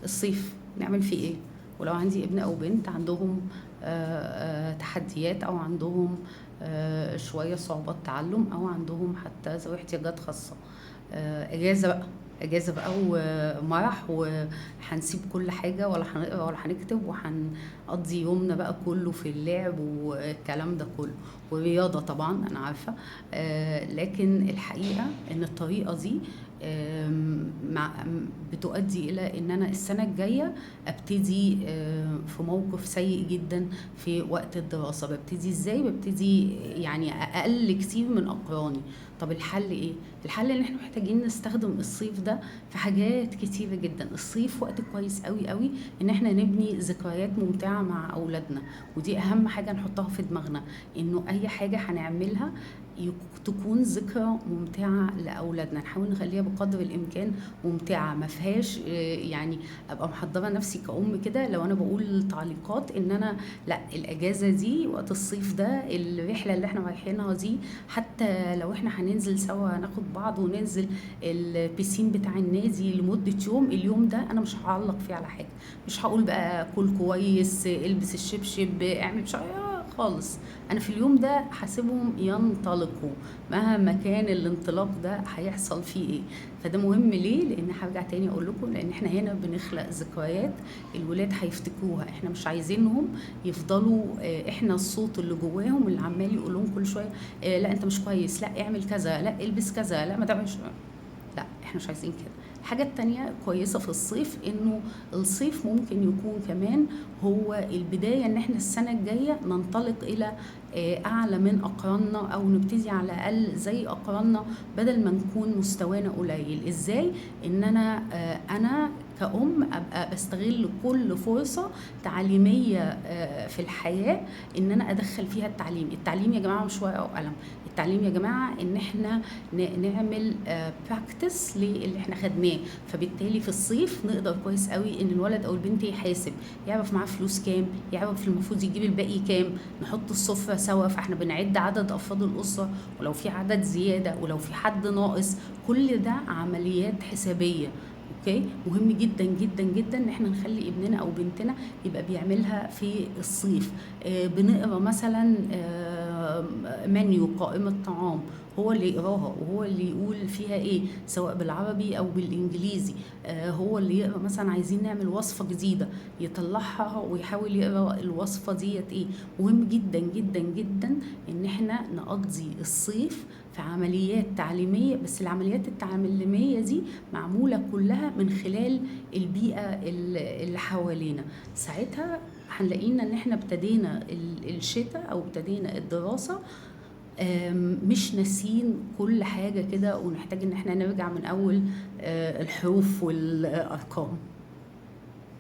الصيف نعمل فيه ايه؟ ولو عندي ابن او بنت عندهم تحديات او عندهم شويه صعوبات تعلم او عندهم حتى ذوي احتياجات خاصه، اجازه بقى، اجازه بقى ومرح، وهنسيب كل حاجه ولا هنقرا ولا هنكتب، وهنقضي يومنا بقى كله في اللعب والكلام ده كله، ورياضه طبعا انا عارفه. لكن الحقيقه ان الطريقه دي بتؤدي الى ان انا السنه الجايه ابتدي في موقف سيء جدا في وقت الدراسه. ببتدي ازاي؟ ببتدي يعني اقل كتير من اقراني. طب الحل ايه؟ الحل ان احنا محتاجين نستخدم الصيف ده في حاجات كتيره جدا. الصيف وقت كويس قوي قوي ان احنا نبني ذكريات ممتعه مع اولادنا، ودي اهم حاجه نحطها في دماغنا، انه اي حاجه هنعملها تكون ذكرى ممتعه لاولادنا، نحاول نخليها بقدر الامكان ممتعه، ما فيهاش يعني ابقى محضره نفسي كأم كده لو انا بقول تعليقات ان انا لا، الاجازه دي وقت الصيف ده، الرحله اللي احنا رايحينها دي، حتى لو احنا هننزل سوا ناخد بعض وننزل البيسين بتاع النادي لمده يوم، اليوم ده انا مش هعلق فيه على حاجه، مش هقول بقى كل كويس، البس الشبشب، اعمل مش خالص. انا في اليوم ده هسيبهم ينطلقوا مهما كان الانطلاق ده هيحصل فيه ايه. فده مهم ليه؟ لان هرجع تاني اقول لكم، لان احنا هنا بنخلق ذكريات الولاد هيفتكروها. احنا مش عايزينهم يفضلوا احنا الصوت اللي جواهم اللي عمال يقول لهم كل شويه لا انت مش كويس، لا اعمل كذا، لا البس كذا، لا ما تعملش. لا احنا مش عايزين كده. الحاجة التانية كويسة في الصيف انه الصيف ممكن يكون كمان هو البداية ان احنا السنة الجاية ننطلق الى اعلى من اقراننا، او نبتدي على الاقل زي اقراننا بدل ما نكون مستوانا قليل. ازاي؟ ان انا كأم ابقى بستغل كل فرصة تعليمية في الحياة ان انا ادخل فيها التعليم. التعليم يا جماعة مش ورقة وقلم، التعليم يا جماعة ان احنا نعمل براكتس للي احنا خدناه. فبالتالي في الصيف نقدر كويس قوي ان الولد او البنت يحاسب، يعرف معاه فلوس كام، يعرف المفروض يجيب الباقي كام، نحط السفرة سوا، فاحنا بنعد عدد افراد الاسرة، ولو في عدد زيادة ولو في حد ناقص، كل ده عمليات حسابية. اوكي، مهم جدا جدا جدا ان احنا نخلي ابننا او بنتنا يبقى بيعملها في الصيف. بنقرا مثلا منيو، قائمة طعام، هو اللي يقراها وهو اللي يقول فيها ايه، سواء بالعربي او بالانجليزي. هو اللي يقرا مثلا عايزين نعمل وصفة جديدة، يطلعها ويحاول يقرا الوصفة ديت ايه. مهم جدا جدا جدا ان احنا نقضي الصيف في عمليات تعليمية، بس العمليات التعليمية دي معمولة كلها من خلال البيئة اللي حوالينا. ساعتها هنلاقينا ان احنا ابتدينا الشتاء او ابتدينا الدراسة مش ناسين كل حاجة كده، ونحتاج ان احنا نرجع من اول الحروف والارقام.